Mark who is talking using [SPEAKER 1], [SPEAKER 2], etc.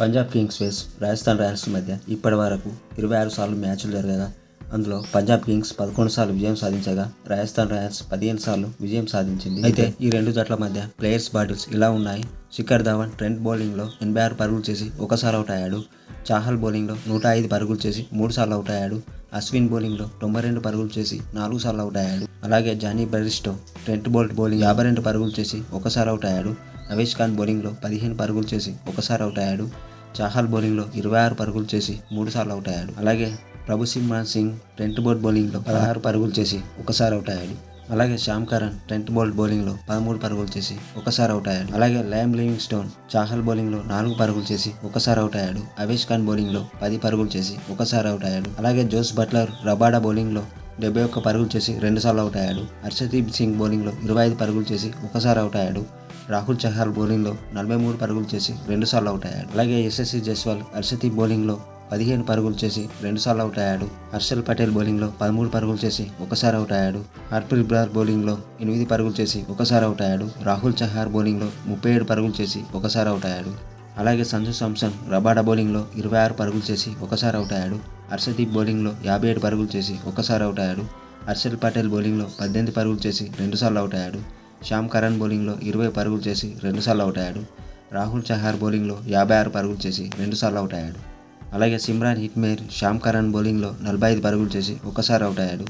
[SPEAKER 1] Punjab Kings వేస్ Rajasthan Royals మధ్య ఇప్పటి వరకు 26 సార్లు మ్యాచ్లు జరగగా అందులో పంజాబ్ కింగ్స్ 11 సార్లు విజయం సాధించగా రాజస్థాన్ రాయల్స్ 15 సార్లు విజయం సాధించింది. అయితే ఈ రెండు జట్ల మధ్య ప్లేయర్స్ బాటిల్స్ ఇలా ఉన్నాయి. శిఖర్ ధవన్ ట్రెంట్ బౌలింగ్లో 86 పరుగులు చేసి ఒకసారి అవుట్ అయ్యాడు. చాహల్ బౌలింగ్లో 105 పరుగులు చేసి 3 సార్లు అవుట్ అయ్యాడు. అశ్విన్ బౌలింగ్లో 92 పరుగులు చేసి 4 సార్లు అవుట్ అయ్యాడు. అలాగే జానీ బెరిస్టో ట్రెంట్ బోల్ట్ బౌలింగ్ 52 పరుగులు చేసి ఒకసారి అవుట్ అయ్యాడు. నవేష్ ఖాన్ బౌలింగ్లో 15 పరుగులు చేసి ఒకసారి అవుట్ అయ్యాడు. చాహల్ బౌలింగ్లో 26 పరుగులు చేసి 3 సార్లు అవుట్ అయ్యాడు. అలాగే ప్రభుసిమ్రాన్ సింగ్ ట్రెంట్ బోల్ట్ బౌలింగ్లో 16 పరుగులు చేసి ఒకసారి అవుట్ అయ్యాడు. అలాగే శ్యామ్ కరణ్ ట్రెంట్ బోల్ట్ బౌలింగ్లో 13 పరుగులు చేసి ఒకసారి అవుట్ అయ్యాడు. అలాగే లైమ్ లివింగ్ స్టోన్ చాహల్ బౌలింగ్లో 4 పరుగులు చేసి ఒకసారి అవుట్ అయ్యాడు. అవేష్ ఖాన్ బౌలింగ్లో 10 పరుగులు చేసి ఒకసారి అవుట్ అయ్యాడు. అలాగే జోస్ బట్లర్ రబాడా బౌలింగ్లో 71 పరుగులు చేసి 2 సార్లు అవుట్ అయ్యాడు. హర్షదీప్ సింగ్ బౌలింగ్లో 25 పరుగులు చేసి ఒకసారి అవుట్ అయ్యాడు. రాహుల్ చహర్ బౌలింగ్లో 43 పరుగులు చేసి 2 సార్లు అవుట్ అయ్యాడు. అలాగే యశస్వి జైస్వాల్ హర్షదీప్ బౌలింగ్లో 15 పరుగులు చేసి 2 సార్లు అవుట్ అయ్యాడు. హర్షల్ పటేల్ బౌలింగ్లో 13 పరుగులు చేసి ఒకసారి అవుట్ అయ్యాడు. హర్ప్రీత్ బ్రార్ బౌలింగ్లో 8 పరుగులు చేసి ఒకసారి అవుట్ అయ్యాడు. రాహుల్ చహర్ బౌలింగ్లో 37 పరుగులు చేసి ఒకసారి అవుట్ అయ్యాడు. అలాగే సంజు శాంసన్ రబాడా బౌలింగ్లో 26 పరుగులు చేసి ఒకసారి అవుట్ అయ్యాడు. హర్షదీప్ బౌలింగ్లో 57 పరుగులు చేసి ఒకసారి అవుట్ అయ్యాడు. హర్షల్ పటేల్ బౌలింగ్లో 18 పరుగులు చేసి 2 సార్లు అవుట్ అయ్యాడు. శ్యామ్ కరణ్ బౌలింగ్లో 20 పరుగులు చేసి 2 సార్లు అవుట్ అయ్యాడు. రాహుల్ చహార్ బౌలింగ్లో 56 పరుగులు చేసి 2 సార్లు అవుట్ అయ్యాడు. అలాగే సిమ్రాన్ హిట్మేర్ శ్యామ్ కరణ్ బౌలింగ్లో 45 పరుగులు చేసి ఒకసారి అవుట్ అయ్యాడు.